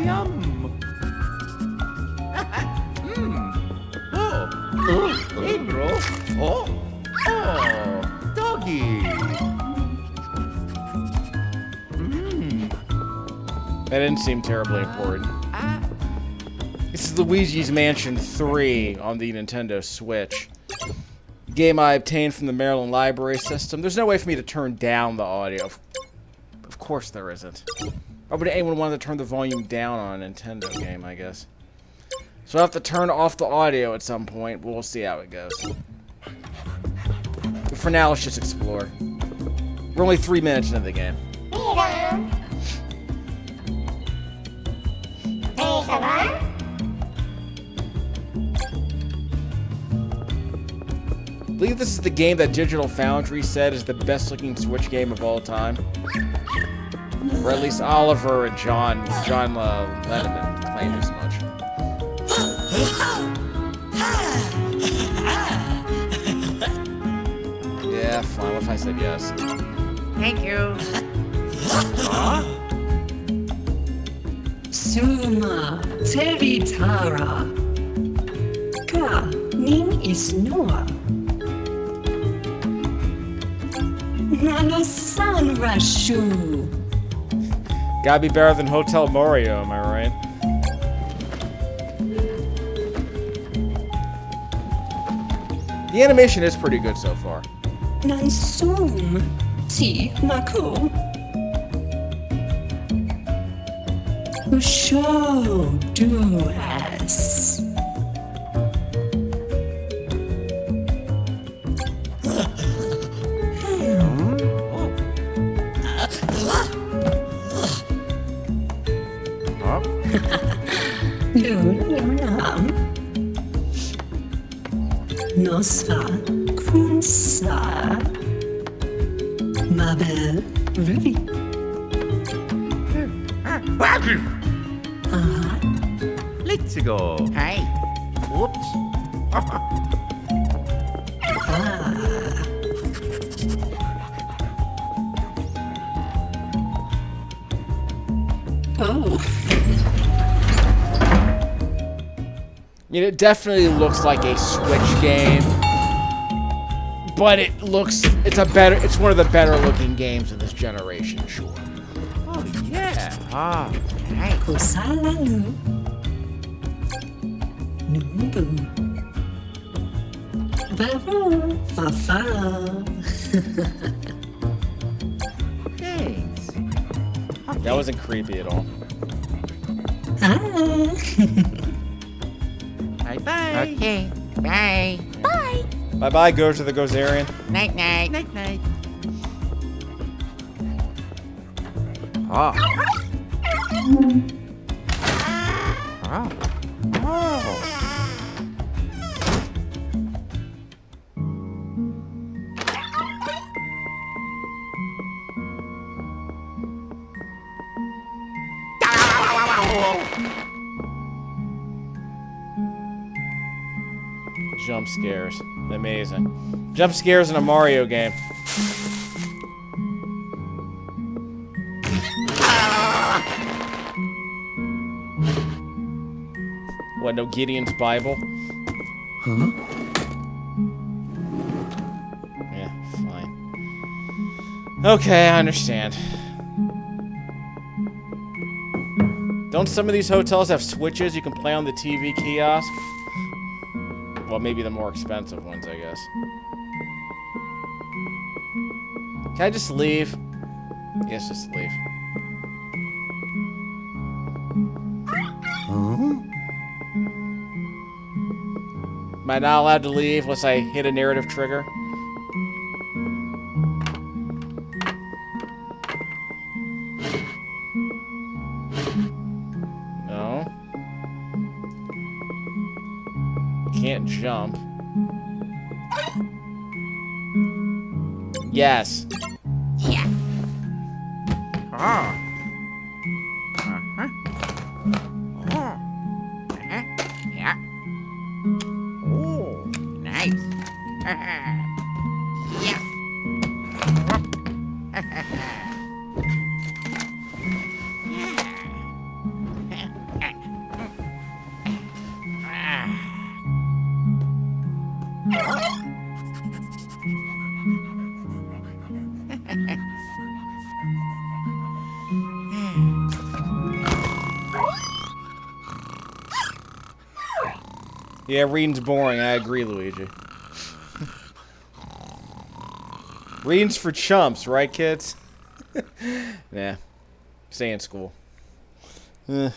Yum. Oh. Hey, bro. Oh. Doggy. That didn't seem terribly important. This is Luigi's Mansion 3 on the Nintendo Switch. Game I obtained from the Maryland Library System. There's no way for me to turn down the audio. Of course there isn't. Why would anyone want to turn the volume down on a Nintendo game, I guess? So I'll have to turn off the audio at some point, but we'll see how it goes. But for now, let's just explore. We're only 3 minutes into the game. I believe this is the game that Digital Foundry said is the best looking Switch game of all time. Or at least Oliver and John Lennon claimed as much. Yeah, fine. What if I said yes? Thank you. Suma Teritara Ka Ning is Noah Nano-san Rashu. Gotta be better than Hotel Mario, am I right? The animation is pretty good so far. Nansum Ti Maku Show Do As Lunam Nosfa Kunsa Mabel Ruby Let's go. Hey. Whoops. Oh. I mean, it definitely looks like a Switch game, but it's one of the better looking games of this generation, sure. Oh, yeah. Ah, nice. Kusalalu Numbu Baru Fafa Thanks. That wasn't creepy at all. Bye-bye. Okay. Bye. Bye. Bye-bye, Gozer the Gozerian. Night-night. Night-night. Oh. Oh. Oh. Jump scares. Amazing. Jump scares in a Mario game. What, no Gideon's Bible? Huh? Yeah, fine. Okay, I understand. Don't some of these hotels have switches you can play on the TV kiosk? Well, maybe the more expensive ones, I guess. Can I just leave? Yes, just leave. Huh? Am I not allowed to leave unless I hit a narrative trigger? No. Can't jump. Yes. Yeah. Oh. Uh-huh. Oh. Uh-huh. Yeah. Oh, nice. Yeah. Yeah, reading's boring. I agree, Luigi. Reading's for chumps, right, kids? Yeah. Stay in school. That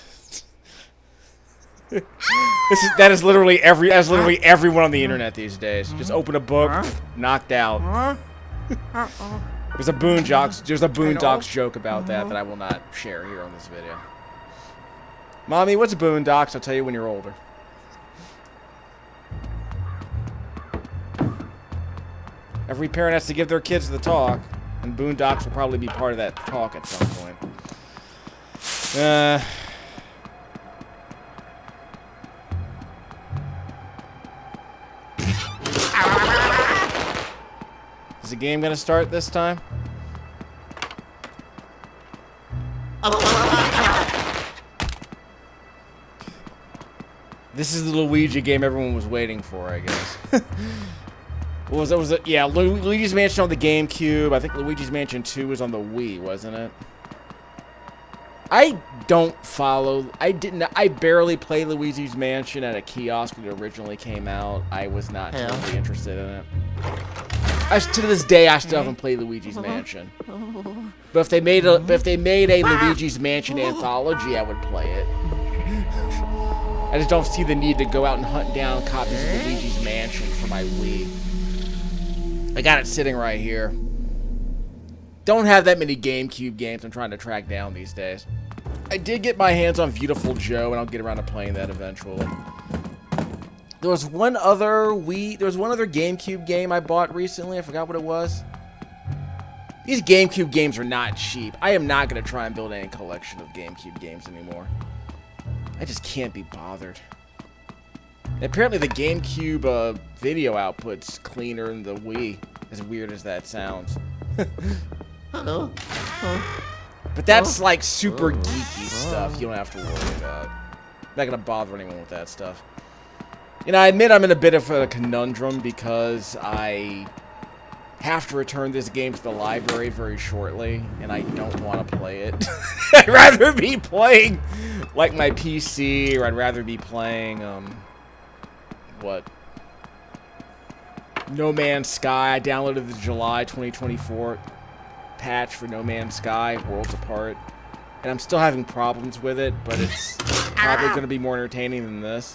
is literally everyone on the internet these days. Just open a book, knocked out. There's a Boondocks joke about that I will not share here on this video. Mommy, what's Boondocks? I'll tell you when you're older. Every parent has to give their kids the talk, and Boondocks will probably be part of that talk at some point. Is the game gonna start this time? This is the Luigi game everyone was waiting for, I guess. What was it? Yeah, Luigi's Mansion on the GameCube. I think Luigi's Mansion 2 was on the Wii, wasn't it? I barely played Luigi's Mansion at a kiosk when it originally came out. I was not totally interested in it. To this day, I still haven't played Luigi's Mansion. But if they made a Luigi's Mansion anthology, I would play it. I just don't see the need to go out and hunt down copies of Luigi's Mansion for my Wii. I got it sitting right here. Don't have that many GameCube games I'm trying to track down these days. I did get my hands on Beautiful Joe, and I'll get around to playing that eventually. There was one other GameCube game I bought recently. I forgot what it was. These GameCube games are not cheap. I am not going to try and build any collection of GameCube games anymore. I just can't be bothered. And apparently the GameCube video output's cleaner than the Wii, as weird as that sounds. Hello? But that's like super geeky stuff you don't have to worry about. I'm not gonna bother anyone with that stuff. You know, I admit I'm in a bit of a conundrum because I have to return this game to the library very shortly, and I don't want to play it. I'd rather be playing like my PC, or I'd rather be playing what? No Man's Sky. I downloaded the July 2024 patch for No Man's Sky, Worlds Apart, and I'm still having problems with it, but it's probably going to be more entertaining than this.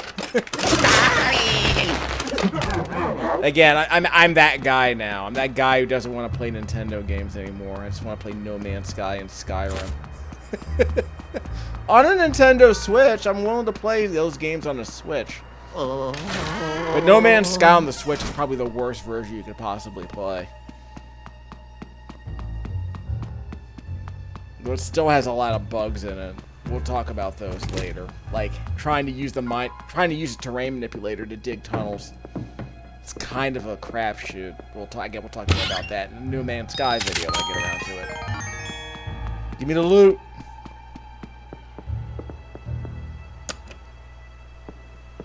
Again, I'm that guy now. I'm that guy who doesn't want to play Nintendo games anymore. I just want to play No Man's Sky and Skyrim. On a Nintendo Switch, I'm willing to play those games on a Switch. But No Man's Sky on the Switch is probably the worst version you could possibly play. But it still has a lot of bugs in it. We'll talk about those later. Like trying to use a terrain manipulator to dig tunnels. It's kind of a crapshoot. We'll talk more about that in the No Man's Sky video when I get around to it. Give me the loot.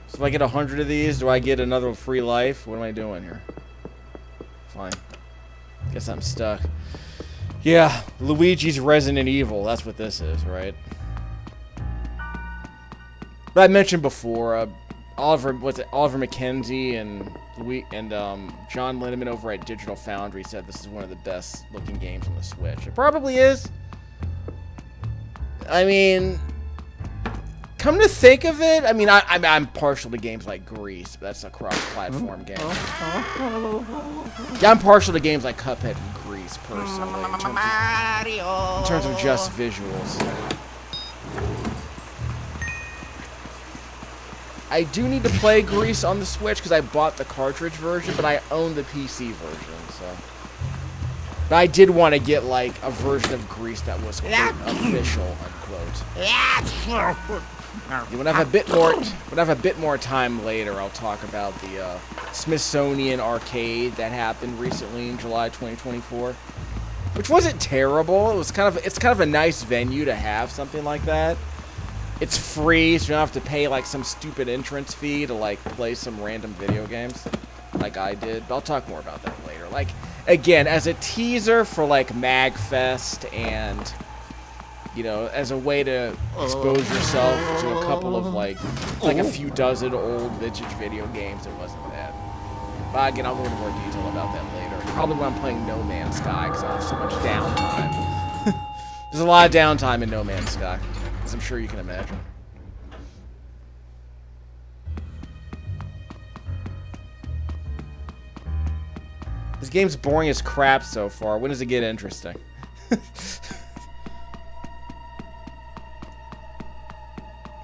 So if I get 100 of these, do I get another free life? What am I doing here? Fine. Guess I'm stuck. Yeah, Luigi's Resident Evil. That's what this is, right? But I mentioned before, Oliver McKenzie and John Linneman over at Digital Foundry said this is one of the best looking games on the Switch. It probably is. I mean, come to think of it, I mean, I'm partial to games like Grease, but that's a cross-platform game. Yeah, I'm partial to games like Cuphead and Grease, personally, in terms of just visuals. I do need to play Grease on the Switch because I bought the cartridge version, but I own the PC version, so. But I did want to get like a version of Grease that was quote, official, unquote. When I have a bit more time later, I'll talk about the Smithsonian Arcade that happened recently in July 2024, which wasn't terrible. It's kind of a nice venue to have something like that. It's free, so you don't have to pay like some stupid entrance fee to like play some random video games like I did. But I'll talk more about that later. Like, again, as a teaser for like MagFest and, you know, as a way to expose yourself to a couple of like a few dozen old vintage video games, it wasn't bad. But again, I'll go into more detail about that later. Probably when I'm playing No Man's Sky, because I have so much downtime. There's a lot of downtime in No Man's Sky, as I'm sure you can imagine. This game's boring as crap so far. When does it get interesting?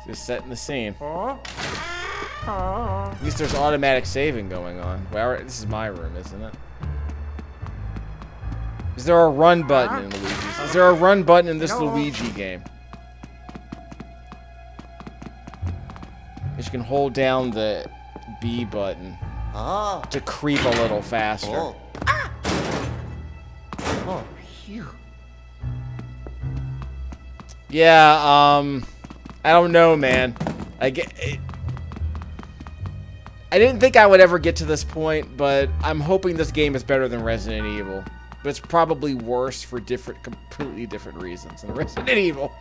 Just setting the scene. At least there's automatic saving going on. Well, this is my room, isn't it? Is there a run button in Luigi's? Is there a run button in this Luigi game? You can hold down the B button to creep a little faster. Phew. Yeah, I don't know, man. I didn't think I would ever get to this point, but I'm hoping this game is better than Resident Evil. But it's probably worse for completely different reasons than Resident Evil.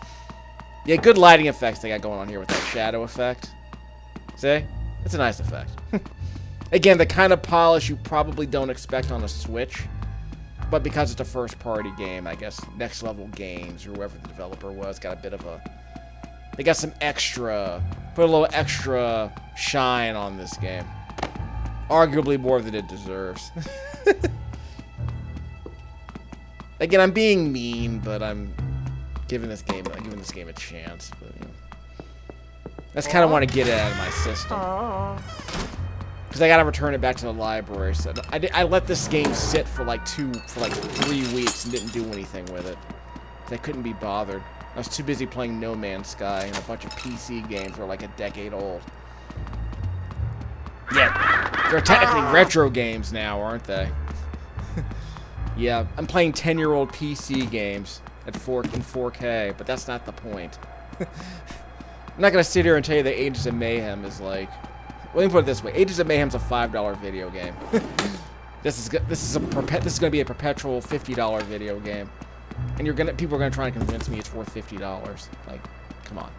Yeah, good lighting effects they got going on here with that shadow effect. See? It's a nice effect. Again, the kind of polish you probably don't expect on a Switch. But because it's a first-party game, I guess Next Level Games, or whoever the developer was, got a bit of a... They got some extra... Put a little extra shine on this game. Arguably more than it deserves. Again, I'm being mean, but I'm giving this game a chance. But, you know, that's kind of want to get it out of my system. Because I gotta return it back to the library. So I let this game sit for like 3 weeks and didn't do anything with it. I couldn't be bothered. I was too busy playing No Man's Sky and a bunch of PC games that are like a decade old. Yeah, they're technically retro games now, aren't they? Yeah, I'm playing 10-year-old PC games in 4K, but that's not the point. I'm not gonna sit here and tell you that Ages of Mayhem is like... Well, let me put it this way: Ages of Mayhem's a $5 video game. This is gonna be a perpetual $50 video game, and people are gonna try and convince me it's worth $50. Like, come on.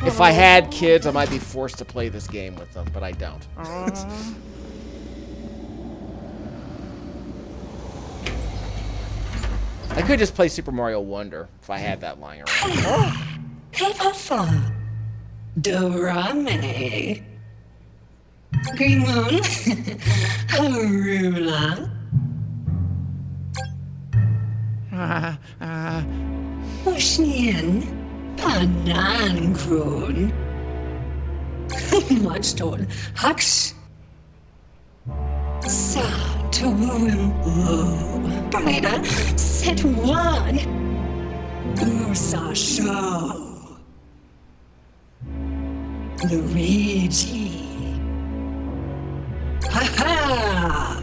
If I had kids, I might be forced to play this game with them, but I don't. I could just play Super Mario Wonder if I had that lying around. Paper phone. Dorame. Green Moon. Arula. Ocean. Banankroon. Watchstone. Hux. Saturn. Brighter. Set one. Ursa Show. Luigi. Ha ha!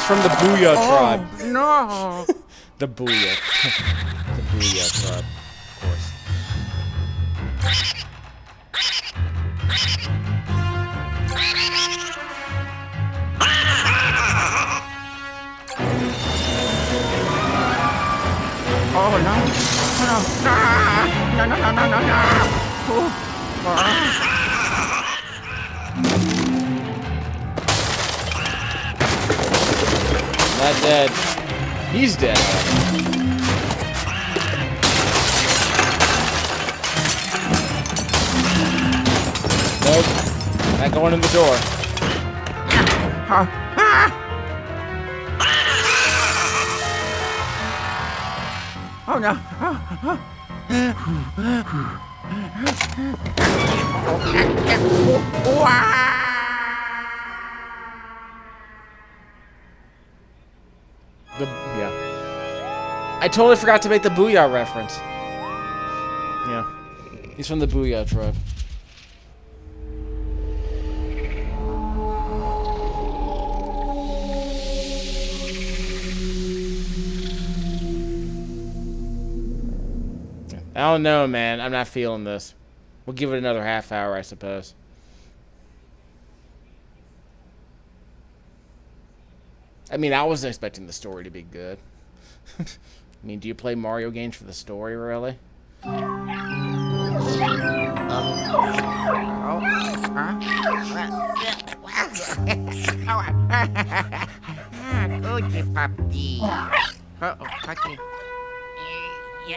From the Booyah tribe. No! The Booyah. The Booyah tribe, of course. Oh no! No! No! Not dead. He's dead. Nope. Not going in the door. Oh no. Yeah. I totally forgot to make the Booyah reference. Yeah. He's from the Booyah tribe. I don't know, man. I'm not feeling this. We'll give it another half hour, I suppose. I mean, I wasn't expecting the story to be good. I mean, do you play Mario games for the story, really? Good puppy. Uh-oh, puppy. Yeah.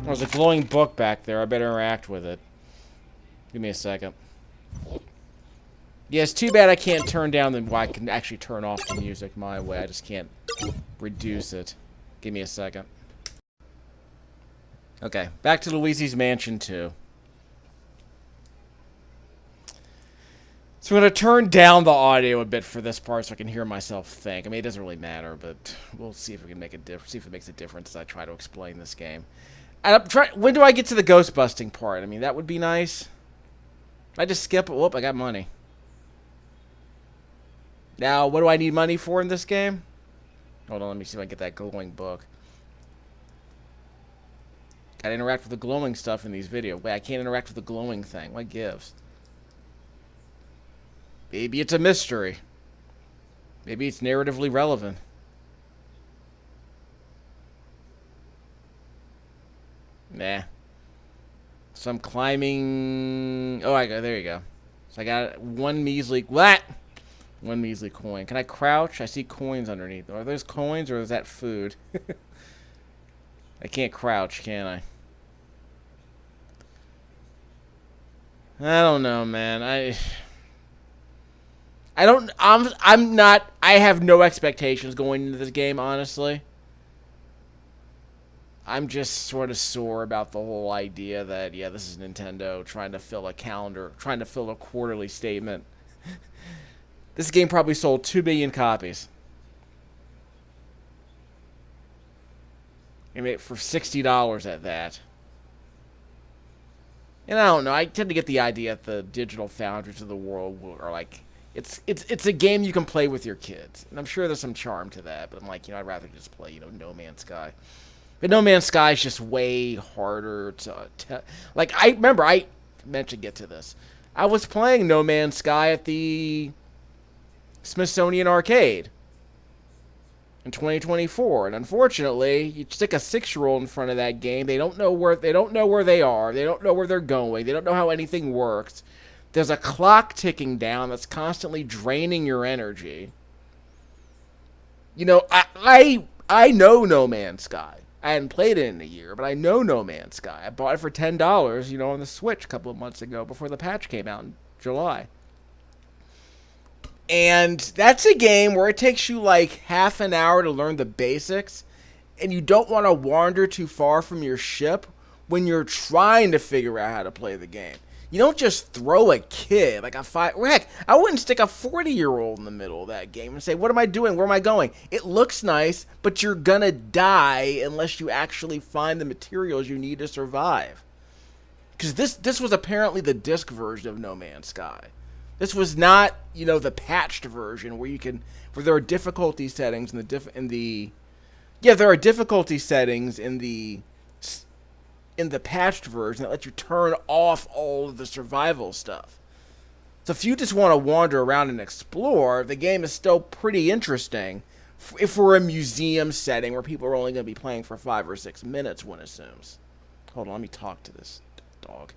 There's a glowing book back there. I better interact with it. Give me a second. Yeah, it's too bad I can't turn down the... Well, I can actually turn off the music my way. I just can't reduce it. Give me a second. Okay, back to Luigi's Mansion 2. So I'm going to turn down the audio a bit for this part so I can hear myself think. I mean, it doesn't really matter, but we'll see if we can make a difference. See if it makes a difference as I try to explain this game. And when do I get to the ghost busting part? I mean, that would be nice. I just skip it. Whoop, I got money. Now, what do I need money for in this game? Hold on, let me see if I can get that glowing book. Gotta interact with the glowing stuff in these videos. Wait, I can't interact with the glowing thing. What gives? Maybe it's a mystery. Maybe it's narratively relevant. Nah. So I'm climbing... Oh, there you go. So I got one measly... What? One measly coin. Can I crouch? I see coins underneath. Are those coins or is that food? I can't crouch, can I? I don't know, man. I have no expectations going into this game, honestly. I'm just sort of sore about the whole idea that, yeah, this is Nintendo trying to fill a calendar, trying to fill a quarterly statement. This game probably sold 2 billion copies. I mean, for $60 at that. And I don't know, I tend to get the idea that the digital foundries of the world are like, it's a game you can play with your kids. And I'm sure there's some charm to that, but I'm like, I'd rather just play, No Man's Sky. But No Man's Sky is just way harder to... Like, I remember, I meant to get to this. I was playing No Man's Sky at the Smithsonian Arcade in 2024, and unfortunately, you stick a 6-year-old in front of that game, they don't know where they are, they don't know where they're going, they don't know how anything works. There's a clock ticking down that's constantly draining your energy. I know No Man's Sky. I hadn't played it in a year, but I know No Man's Sky. I bought it for $10, on the Switch a couple of months ago before the patch came out in July. And that's a game where it takes you like half an hour to learn the basics, and you don't want to wander too far from your ship when you're trying to figure out how to play the game. You don't just throw a kid, like heck, I wouldn't stick a 40-year-old in the middle of that game and say, what am I doing? Where am I going? It looks nice, but you're gonna die unless you actually find the materials you need to survive. Because this was apparently the disc version of No Man's Sky. This was not, the patched version where there are difficulty settings there are difficulty settings in the patched version that let you turn off all of the survival stuff. So if you just want to wander around and explore, the game is still pretty interesting if we're a museum setting where people are only going to be playing for 5 or 6 minutes, one assumes. Hold on, let me talk to this dog.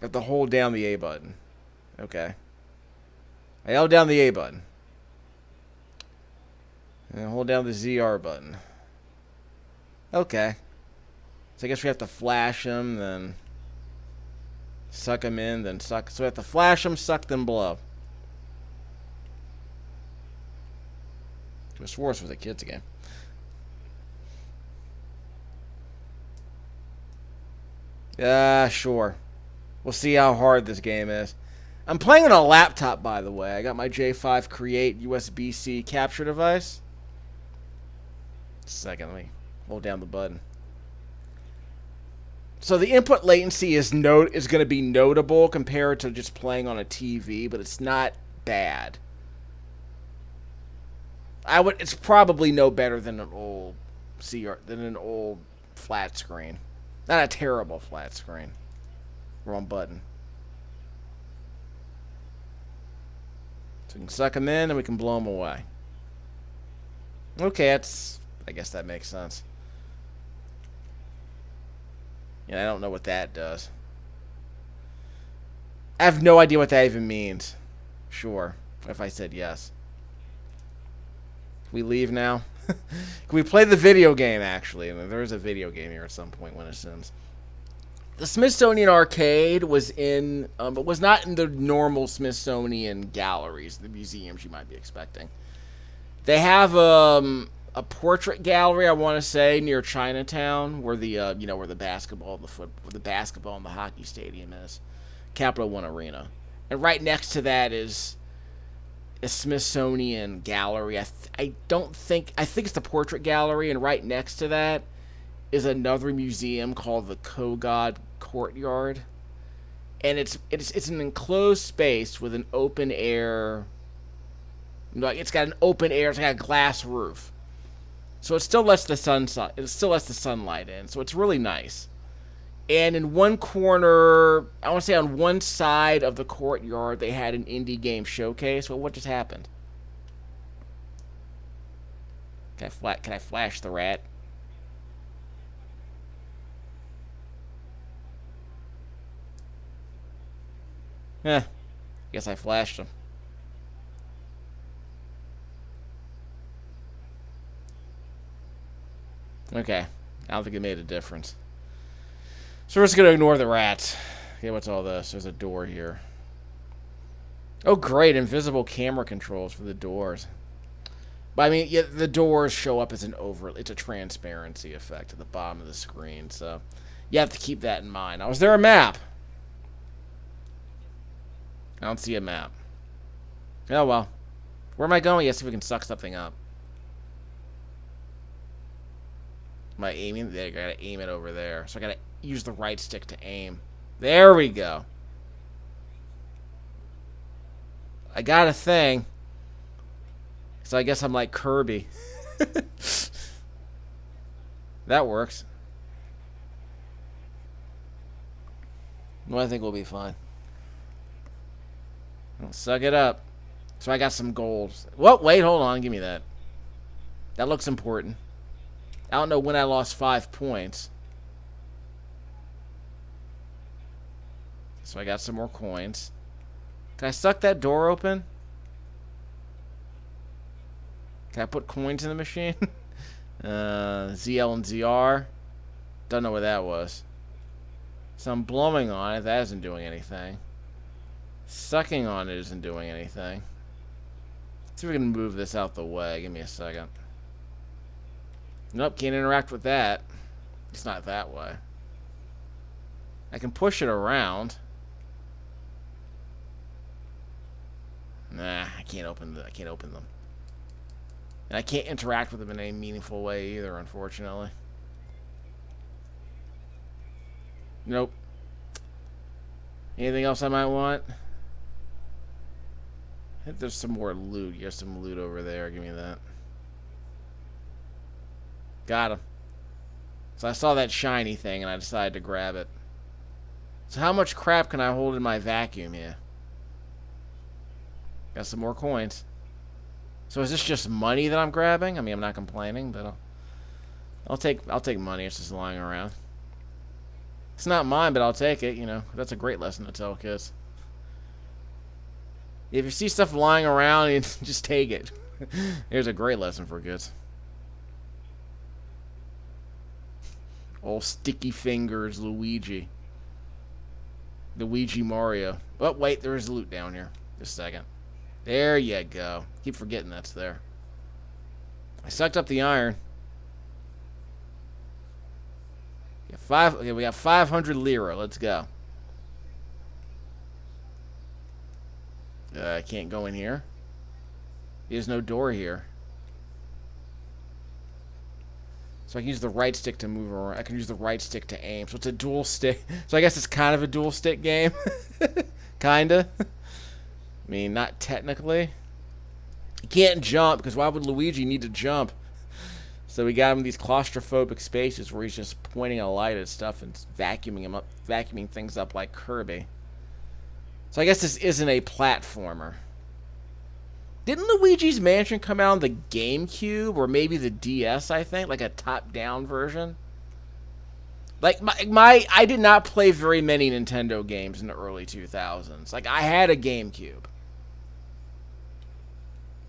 I have to hold down the A button. Okay. I held down the A button. And hold down the ZR button. Okay. So I guess we have to flash him, then... Suck them in, then suck. So we have to flash them, suck them, blow. It was worse for the kids game. Sure. We'll see how hard this game is. I'm playing on a laptop, by the way. I got my J5 Create USB-C capture device. Second, let me hold down the button. So the input latency is going to be notable compared to just playing on a TV, but it's not bad. It's probably no better than an old flat screen. Not a terrible flat screen. Wrong button. So we can suck them in and we can blow them away. Okay, I guess that makes sense. Yeah, I don't know what that does. I have no idea what that even means. Sure, if I said yes. Can we leave now? Can we play the video game, actually? I mean, there is a video game here at some point when it sends. The Smithsonian Arcade was in, but was not in the normal Smithsonian galleries, the museums you might be expecting. They have a portrait gallery, I want to say, near Chinatown, where the where the basketball and the hockey stadium is, Capital One Arena, and right next to that is a Smithsonian gallery. I think it's the portrait gallery, and right next to that is another museum called the Kogod Courtyard, and it's an enclosed space with an open air. It's got an open air. It's got a glass roof, so it still lets the sunlight in. So it's really nice. And in one corner, I want to say on one side of the courtyard, they had an indie game showcase. Well, what just happened? Can I flash the rat? Guess I flashed him. Okay, I don't think it made a difference. So we're just going to ignore the rats. Okay, what's all this? There's a door here. Oh, great. Invisible camera controls for the doors. But, I mean, yeah, the doors show up as it's a transparency effect at the bottom of the screen. So you have to keep that in mind. Now, is there a map? I don't see a map. Oh, well. Where am I going? Yes, if we can suck something up. Am I aiming? There, I gotta aim it over there. So I gotta use the right stick to aim. There we go. I got a thing. So I guess I'm like Kirby. That works. Well, I think we'll be fine. I'll suck it up. So I got some gold. Whoa, wait, hold on. Give me that. That looks important. I don't know when I lost 5 points. So I got some more coins. Can I suck that door open? Can I put coins in the machine? ZL and ZR. Don't know what that was. So I'm blowing on it. That isn't doing anything. Sucking on it isn't doing anything. Let's see if we can move this out the way. Give me a second. Nope, can't interact with that. It's not that way. I can push it around. Nah, I can't open them. And I can't interact with them in any meaningful way either, unfortunately. Nope. Anything else I might want? I think there's some more loot. You have some loot over there. Give me that. Got him. So I saw that shiny thing and I decided to grab it. So how much crap can I hold in my vacuum here? Got some more coins. So is this just money that I'm grabbing? I mean, I'm not complaining, but I'll take money. It's just lying around. It's not mine, but I'll take it. You know, that's a great lesson to tell kids. If you see stuff lying around, you just take it. Here's a great lesson for kids. Old sticky fingers, Luigi. Luigi Mario. Oh, wait, there is loot down here. Just a second. There you go. Keep forgetting that's there. I sucked up the iron. Okay, we got 500 lira. Let's go. I can't go in here. There's no door here. So I can use the right stick to move around. I can use the right stick to aim. So it's a dual stick. So I guess it's kind of a dual stick game. Kinda. I mean, not technically. You can't jump, because why would Luigi need to jump? So we got him in these claustrophobic spaces where he's just pointing a light at stuff and vacuuming things up like Kirby. So I guess this isn't a platformer. Didn't Luigi's Mansion come out on the Gamecube or maybe the DS, I think? Like a top-down version? Like, I did not play very many Nintendo games in the early 2000s. Like, I had a Gamecube.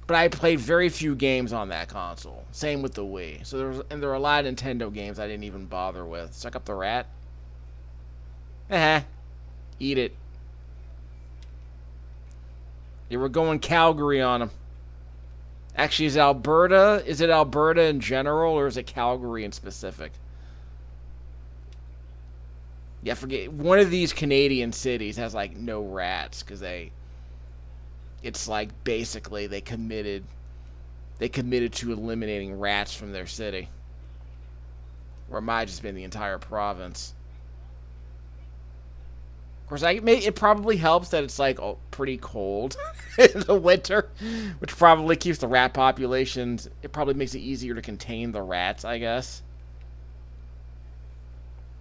But I played very few games on that console. Same with the Wii. So there were a lot of Nintendo games I didn't even bother with. Suck up the rat. Eat it. They were going Calgary on them. Actually, is it Alberta in general, or is it Calgary in specific? Yeah, forget. One of these Canadian cities has, like, no rats, because it's like, basically, they committed to eliminating rats from their city. Or it might have just been the entire province. Of course, it probably helps that it's, like, pretty cold in the winter, which probably keeps the rat populations. It probably makes it easier to contain the rats, I guess.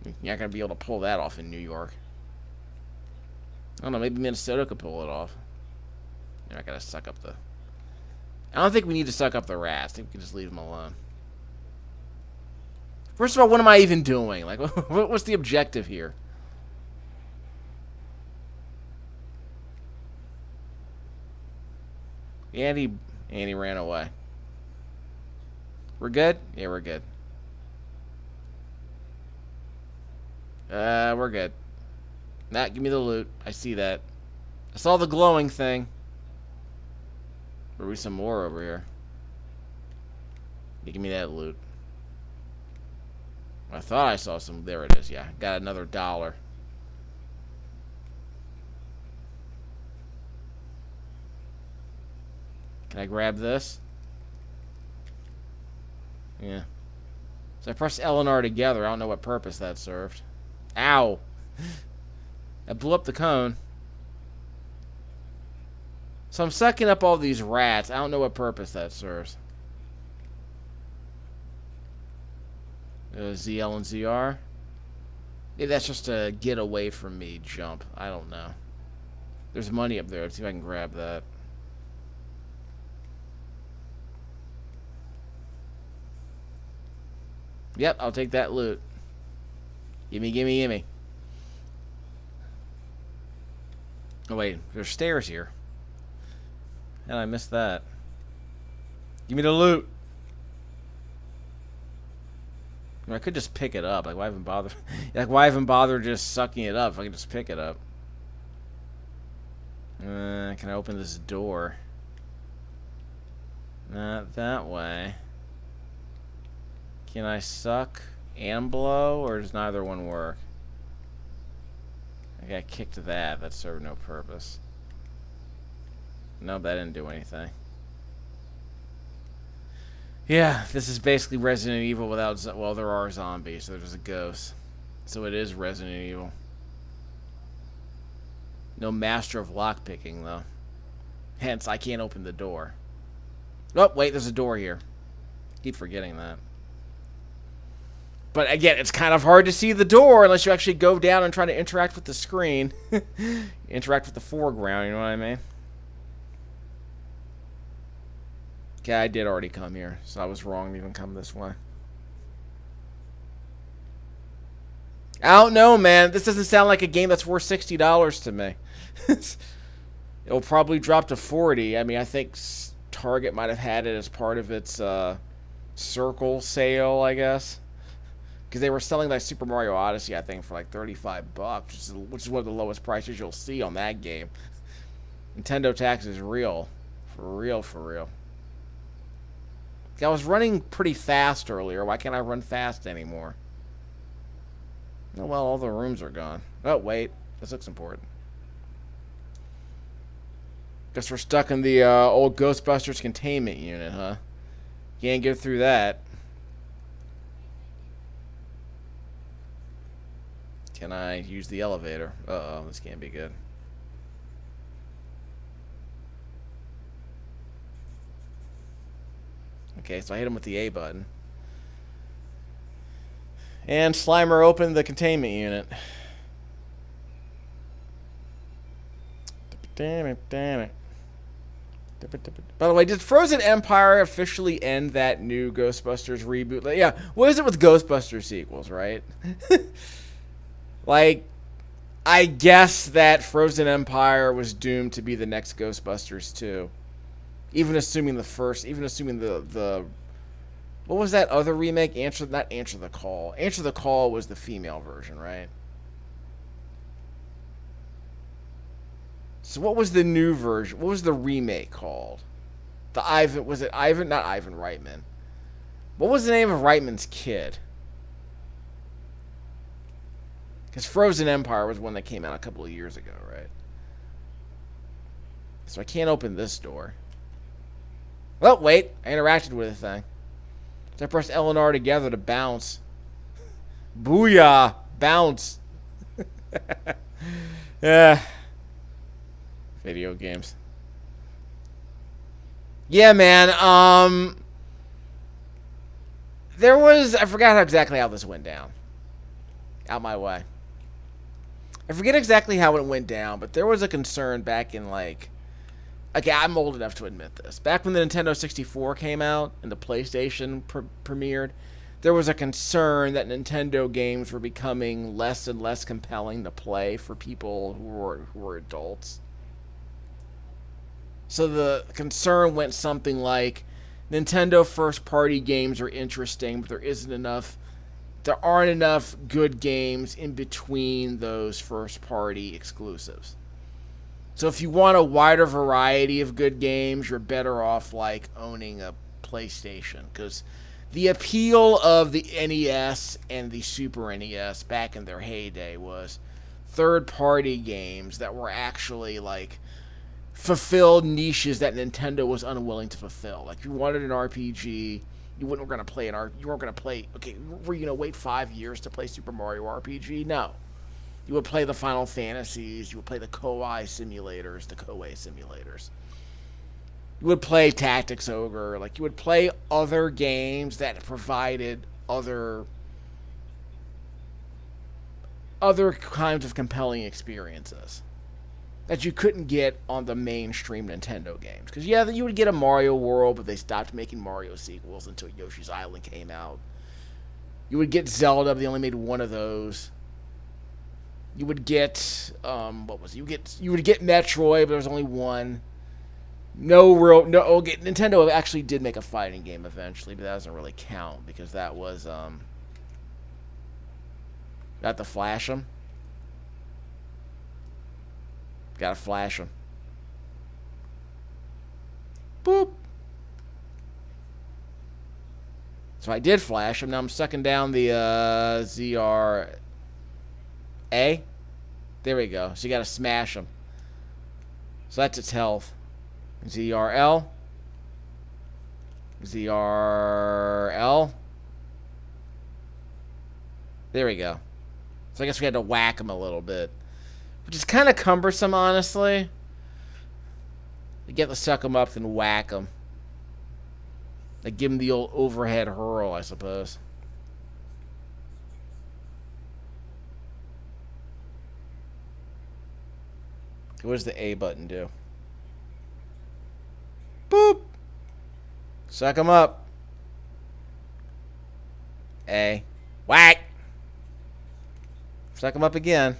You're not going to be able to pull that off in New York. I don't know, maybe Minnesota could pull it off. You're not going to suck up the... I don't think we need to suck up the rats. I think we can just leave them alone. First of all, what am I even doing? Like, what's the objective here? And he ran away. We're good? Yeah, we're good. We're good. Nah, give me the loot. I see that. I saw the glowing thing. There'll be some more over here. Yeah, give me that loot. I thought I saw some. There it is. Yeah, got another $1. Can I grab this? Yeah. So I pressed L and R together. I don't know what purpose that served. Ow! I blew up the cone. So I'm sucking up all these rats. I don't know what purpose that serves. ZL and ZR. Maybe that's just a get away from me jump. I don't know. There's money up there. Let's see if I can grab that. Yep, I'll take that loot. Gimme, gimme, gimme. Oh, wait. There's stairs here. And I missed that. Give me the loot. I could just pick it up. Like, why even bother? Like, why even bother just sucking it up if I can just pick it up? Can I open this door? Not that way. Can I suck and blow, or does neither one work? I got kicked that. That served no purpose. Nope, that didn't do anything. Yeah, this is basically Resident Evil without... Well, there are zombies, so there's a ghost. So it is Resident Evil. No master of lockpicking, though. Hence, I can't open the door. Oh, wait, there's a door here. Keep forgetting that. But again, it's kind of hard to see the door unless you actually go down and try to interact with the screen. Interact with the foreground, you know what I mean? Okay, I did already come here, so I was wrong to even come this way. I don't know, man. This doesn't sound like a game that's worth $60 to me. It'll probably drop to $40. I mean, I think Target might have had it as part of its Circle sale, I guess. Because they were selling like Super Mario Odyssey, I think, for like $35, which is one of the lowest prices you'll see on that game. Nintendo tax is real. For real, for real. I was running pretty fast earlier. Why can't I run fast anymore? Oh, well, all the rooms are gone. Oh, wait. This looks important. Guess we're stuck in the old Ghostbusters containment unit, huh? Can't get through that. Can I use the elevator? Uh-oh, this can't be good. Okay, so I hit him with the A button. And Slimer opened the containment unit. Damn it, damn it. By the way, did Frozen Empire officially end that new Ghostbusters reboot? Like, yeah, what is it with Ghostbusters sequels, right? Like, I guess that Frozen Empire was doomed to be the next Ghostbusters too. Even assuming the first, even assuming the what was that other remake? Not Answer the Call. Answer the Call was the female version, right? So what was the new version? What was the remake called? Was it Ivan? Not Ivan Reitman. What was the name of Reitman's kid? Because Frozen Empire was one that came out a couple of years ago, right? So I can't open this door. Oh, wait. I interacted with the thing. So I pressed L and R together to bounce. Booyah! Bounce! Yeah. Video games. Yeah, man. There was... I forgot exactly how this went down. Out my way. I forget exactly how it went down, but there was a concern back in, like... Okay, I'm old enough to admit this. Back when the Nintendo 64 came out and the PlayStation premiered, there was a concern that Nintendo games were becoming less and less compelling to play for people who were adults. So the concern went something like, Nintendo first-party games are interesting, but there aren't enough good games in between those first-party exclusives. So if you want a wider variety of good games, you're better off like owning a PlayStation, because the appeal of the NES and the Super NES back in their heyday was third-party games that were actually like fulfilled niches that Nintendo was unwilling to fulfill. Like, if you wanted an RPG, you weren't going to play you weren't going to play. Okay, were you going to wait 5 years to play Super Mario RPG? No. You would play the Final Fantasies. You would play the Koei simulators, the Koei simulators. You would play Tactics Ogre. Like, you would play other games that provided other kinds of compelling experiences that you couldn't get on the mainstream Nintendo games. Because, yeah, you would get a Mario World, but they stopped making Mario sequels until Yoshi's Island came out. You would get Zelda, but they only made one of those. You would get, You would get Metroid, but there was only one. Nintendo actually did make a fighting game eventually, but that doesn't really count, because that was, got to flash them. Gotta flash them. Boop. So I did flash them. Now I'm sucking down the ZRA. There we go. So you gotta smash them. So that's its health. ZRL. ZRL. There we go. So I guess we had to whack them a little bit. Which is kind of cumbersome, honestly. You get to suck them up, then whack them. Like, give them the old overhead hurl, I suppose. What does the A button do? Boop! Suck them up. A. Whack! Suck them up again.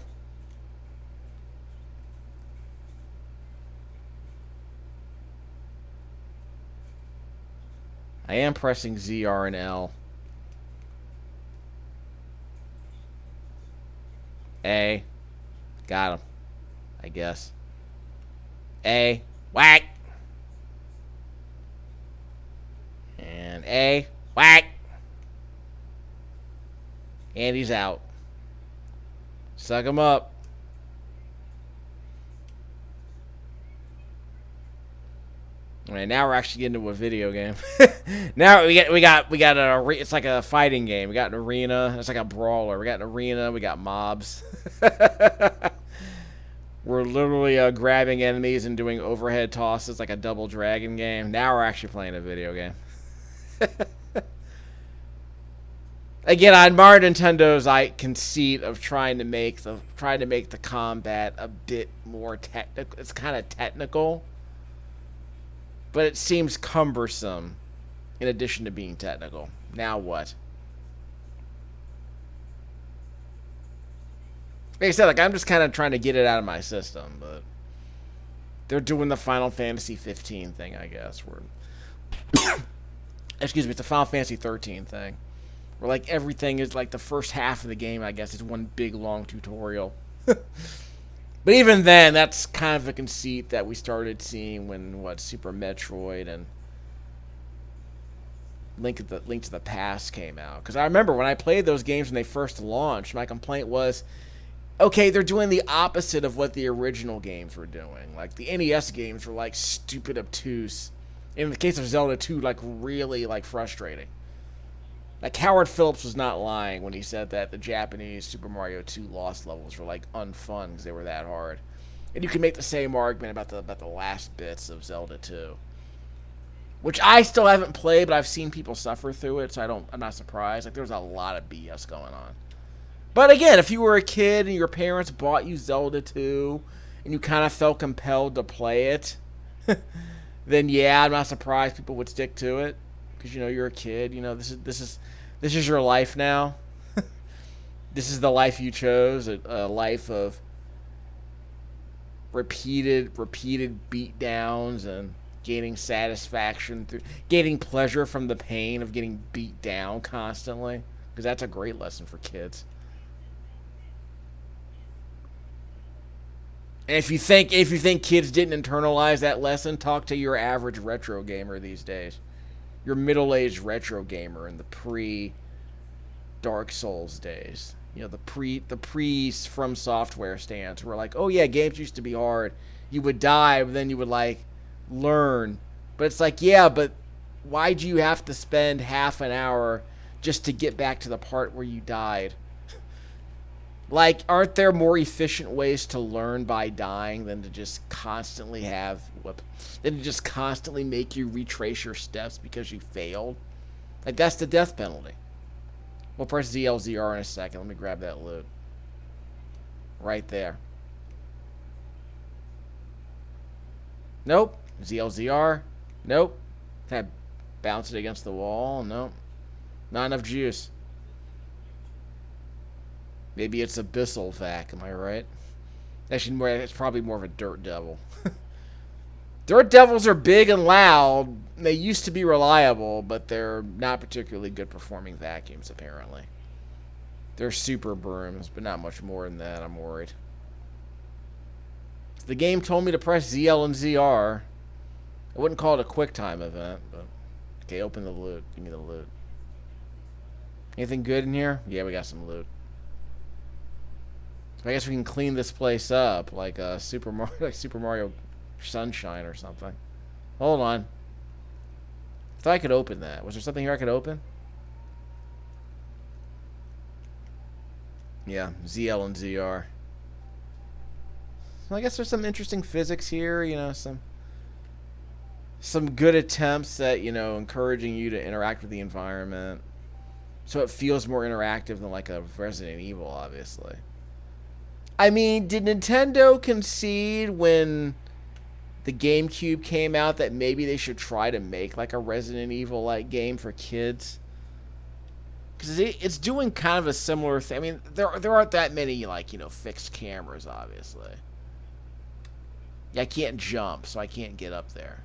I am pressing Z, R, and L. A. Got him. I guess. A. Whack. And A. Whack. And he's out. Suck him up. All right, now we're actually getting into a video game. Now we got it's like a fighting game. We got an arena. It's like a brawler. We got an arena. We got mobs. We're literally grabbing enemies and doing overhead tosses like a double dragon game. Now we're actually playing a video game. Again, I admire Nintendo's conceit of trying to make the combat a bit more technical. It's kind of technical, but it seems cumbersome in addition to being technical. Now what? Like I said, I'm just kind of trying to get it out of my system, but they're doing the Final Fantasy 15 thing, I guess. Excuse me, it's the Final Fantasy 13 thing. Where, everything is, the first half of the game, I guess, is one big, long tutorial. But even then, that's kind of a conceit that we started seeing when, Super Metroid and Link to the Past came out. Because I remember when I played those games when they first launched, my complaint was, okay, they're doing the opposite of what the original games were doing. The NES games were, stupid obtuse. In the case of Zelda 2, really, frustrating. Howard Phillips was not lying when he said that the Japanese Super Mario 2 Lost levels were, unfun because they were that hard. And you can make the same argument about the last bits of Zelda 2. Which I still haven't played, but I've seen people suffer through it, so I'm not surprised. There was a lot of BS going on. But again, if you were a kid and your parents bought you Zelda 2, and you kind of felt compelled to play it, then yeah, I'm not surprised people would stick to it. Because, you're a kid. This is your life now. This is the life you chose. A life of repeated beatdowns and gaining satisfaction gaining pleasure from the pain of getting beat down constantly. Because that's a great lesson for kids. And if you think kids didn't internalize that lesson, talk to your average retro gamer these days. Your middle-aged retro gamer in the pre-Dark Souls days. The pre From Software stance where oh yeah, games used to be hard. You would die, but then you would learn. But it's yeah, but why do you have to spend half an hour just to get back to the part where you died? Aren't there more efficient ways to learn by dying than to just constantly make you retrace your steps because you failed? That's the death penalty. We'll press ZLZR in a second. Let me grab that loot. Right there. Nope. ZLZR. Nope. Can I bounce it against the wall? Nope. Not enough juice. Maybe it's Abyssal Vac, am I right? Actually, it's probably more of a Dirt Devil. Dirt Devils are big and loud. They used to be reliable, but they're not particularly good performing vacuums, apparently. They're super brooms, but not much more than that, I'm worried. The game told me to press ZL and ZR. I wouldn't call it a QuickTime event, but... Okay, open the loot. Give me the loot. Anything good in here? Yeah, we got some loot. So I guess we can clean this place up like Super Mario Sunshine or something. Hold on. I thought I could open that. Was there something here I could open? Yeah, ZL and ZR. Well, I guess there's some interesting physics here, some good attempts at, encouraging you to interact with the environment. So it feels more interactive than a Resident Evil, obviously. I mean, did Nintendo concede when the Gamecube came out that maybe they should try to make a Resident Evil-like game for kids? Because it's doing kind of a similar thing. I mean, there aren't that many, fixed cameras, obviously. Yeah, I can't jump, so I can't get up there.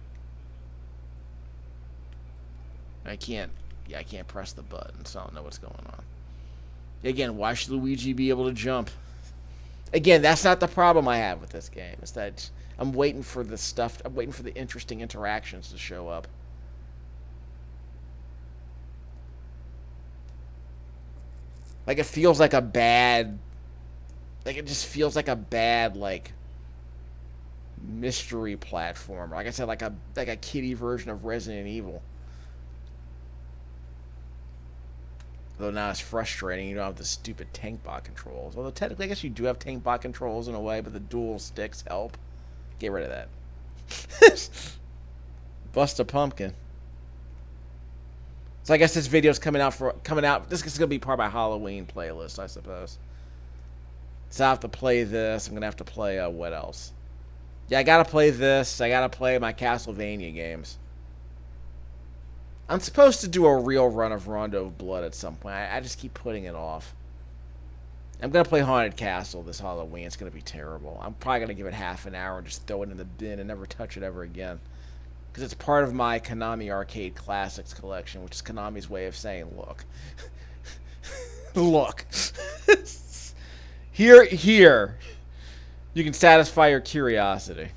I can't press the button, so I don't know what's going on. Again, why should Luigi be able to jump? Again, that's not the problem I have with this game. It's that I'm waiting for the stuff. I'm waiting for the interesting interactions to show up. Like it feels like a bad. Like it just feels like a bad like mystery platformer. Like I said, like a kiddie version of Resident Evil. Though now it's frustrating, you don't have the stupid tank bot controls. Although technically I guess you do have tank bot controls in a way, but the dual sticks help. Get rid of that. Bust a pumpkin. So I guess this video's coming out. This is gonna be part of my Halloween playlist, I suppose. So I have to play this. I'm gonna have to play what else? Yeah, I gotta play this. I gotta play my Castlevania games. I'm supposed to do a real run of Rondo of Blood at some point. I just keep putting it off. I'm going to play Haunted Castle this Halloween. It's going to be terrible. I'm probably going to give it half an hour and just throw it in the bin and never touch it ever again. Because it's part of my Konami Arcade Classics collection, which is Konami's way of saying, look. Look. Here. You can satisfy your curiosity.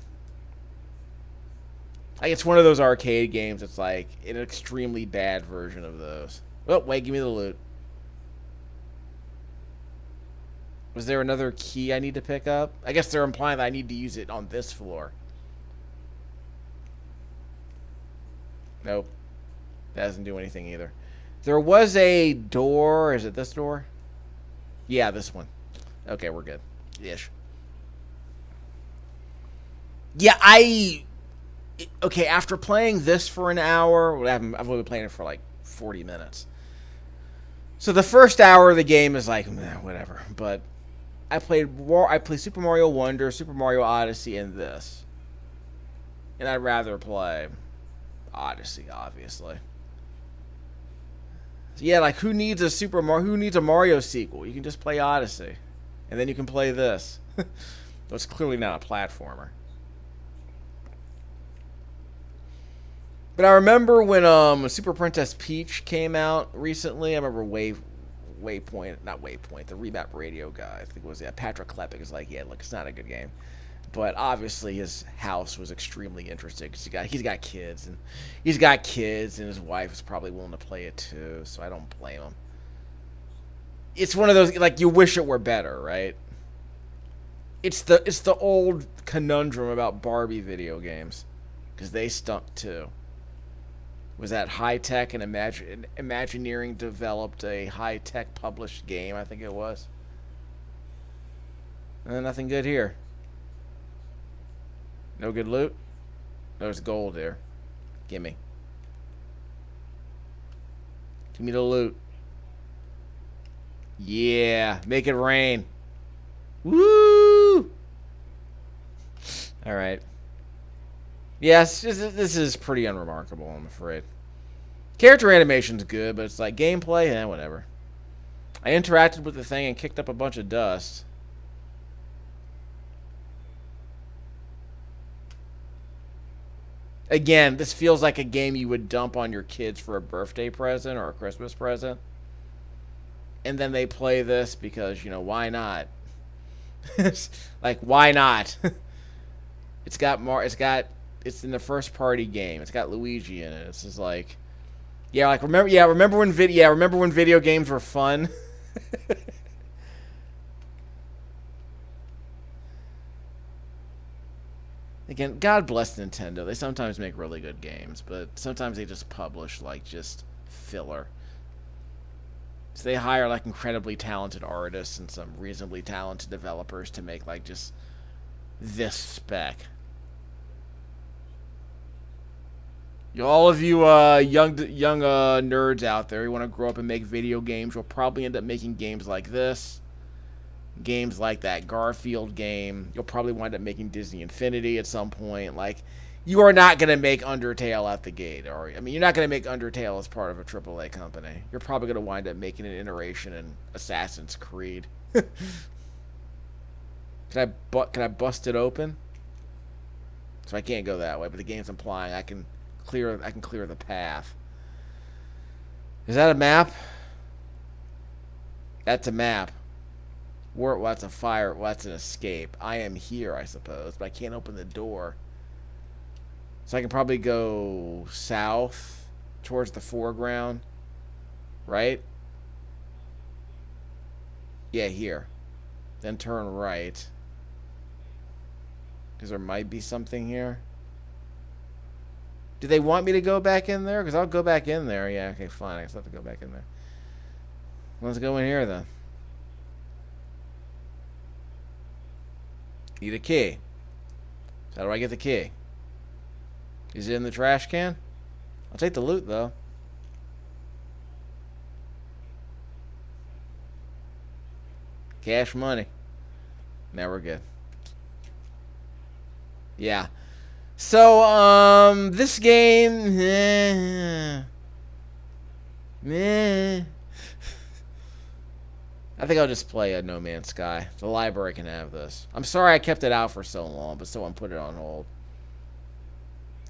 Like, it's one of those arcade games that's like an extremely bad version of those. Oh, wait, give me the loot. Was there another key I need to pick up? I guess they're implying that I need to use it on this floor. Nope. That doesn't do anything either. There was a door. Is it this door? Yeah, this one. Okay, we're good. Ish. Yeah, okay, after playing this for an hour, I've only been playing it for like 40 minutes. So the first hour of the game is like, whatever. But I played Super Mario Wonder, Super Mario Odyssey, and this. And I'd rather play Odyssey, obviously. So yeah, like who needs a Mario sequel? You can just play Odyssey. And then you can play this. It's clearly not a platformer. But I remember when Super Princess Peach came out recently. I remember not Waypoint, the Remap Radio guy. I think it was Patrick Klepek is like, yeah, look, it's not a good game. But obviously his house was extremely interesting because he's got kids and his wife is probably willing to play it too. So I don't blame him. It's one of those like you wish it were better, right? It's the old conundrum about Barbie video games because they stunk too. Was that High Tech and Imagineering developed a High Tech published game? I think it was. Nothing good here. No good loot. There's gold there. Gimme. Give me the loot. Yeah, make it rain. Woo! All right. Yes, this is pretty unremarkable, I'm afraid. Character animation's good, but it's like gameplay, whatever. I interacted with the thing and kicked up a bunch of dust. Again, this feels like a game you would dump on your kids for a birthday present or a Christmas present. And then they play this because, why not? Like, why not? It's in the first party game. It's got Luigi in it. It's just like, remember when video games were fun? Again, God bless Nintendo. They sometimes make really good games, but sometimes they just publish like just filler. So they hire like incredibly talented artists and some reasonably talented developers to make like just this spec. All of you young nerds out there who want to grow up and make video games will probably end up making games like this. Games like that Garfield game. You'll probably wind up making Disney Infinity at some point. Like, you are not going to make Undertale out the gate. Or I mean, you're not going to make Undertale as part of a AAA company. You're probably going to wind up making an iteration in Assassin's Creed. Can I bust it open? So I can't go that way, but the game's implying I can clear the path. Is that a map? That's a map. Well, that's a fire. Well, that's an escape. I am here, I suppose, but I can't open the door. So I can probably go south towards the foreground, right? Yeah, here. Then turn right. Because there might be something here. Do they want me to go back in there? Because I'll go back in there. Yeah, okay, fine. I guess I'll have to go back in there. Let's go in here, then. Need a key. So how do I get the key? Is it in the trash can? I'll take the loot, though. Cash money. Now we're good. Yeah. So, this game... Meh. I think I'll just play a No Man's Sky. The library can have this. I'm sorry I kept it out for so long, but someone put it on hold.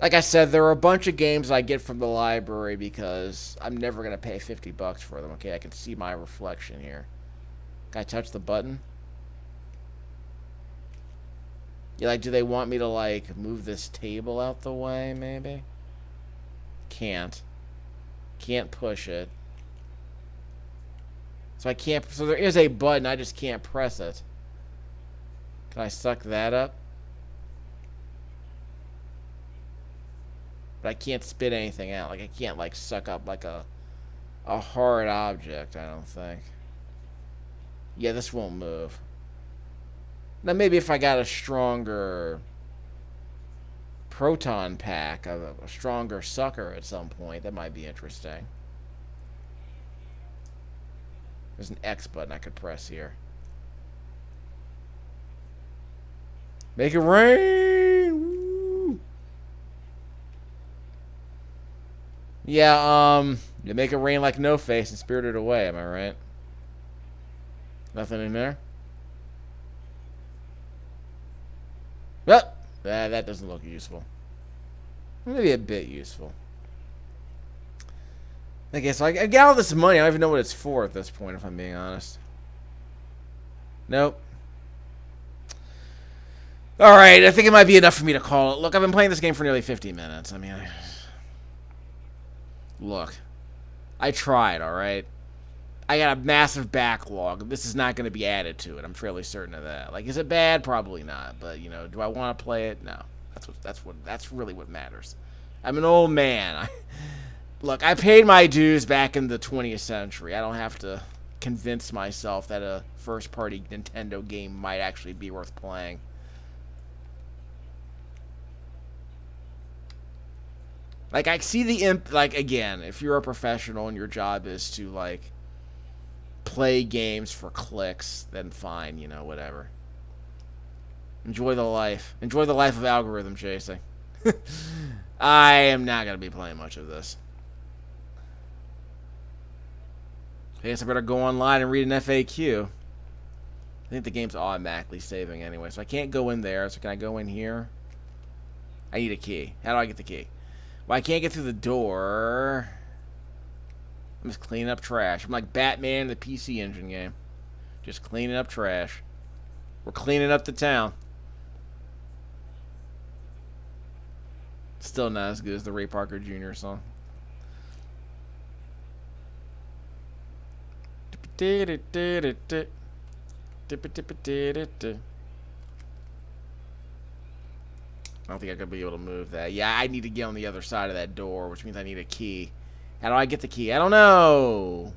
Like I said, there are a bunch of games I get from the library because I'm never going to pay $50 for them. Okay, I can see my reflection here. Can I touch the button? Yeah, like, do they want me to, like, move this table out the way, maybe? Can't. Can't push it. So I can't... So there is a button, I just can't press it. Can I suck that up? But I can't spit anything out. Like, I can't, like, suck up, like, a hard object, I don't think. Yeah, this won't move. Now, maybe if I got a stronger proton pack, a stronger sucker at some point, that might be interesting. There's an X button I could press here. Make it rain! Woo! Yeah, you make it rain like No Face and Spirited Away, am I right? Nothing in there? Well, that doesn't look useful. Maybe a bit useful. Okay, so I got all this money. I don't even know what it's for at this point, if I'm being honest. Nope. Alright, I think it might be enough for me to call it. Look, I've been playing this game for nearly 50 minutes. I mean, look. I tried, alright? I got a massive backlog. This is not going to be added to it. I'm fairly certain of that. Like, is it bad? Probably not. But, you know, do I want to play it? No. That's really what matters. I'm an old man. Look, I paid my dues back in the 20th century. I don't have to convince myself that a first-party Nintendo game might actually be worth playing. Like, I see the like, again, if you're a professional and your job is to, like, play games for clicks, then fine, you know, whatever. Enjoy the life. Enjoy the life of algorithm chasing. I am not going to be playing much of this. I guess I better go online and read an FAQ. I think the game's automatically saving anyway, so I can't go in there. So can I go in here? I need a key. How do I get the key? Well, I can't get through the door. I'm just cleaning up trash. I'm like Batman in the PC Engine game. Just cleaning up trash. We're cleaning up the town. Still not as good as the Ray Parker Jr. song. I don't think I'm going to be able to move that. Yeah, I need to get on the other side of that door, which means I need a key. How do I get the key? I don't know.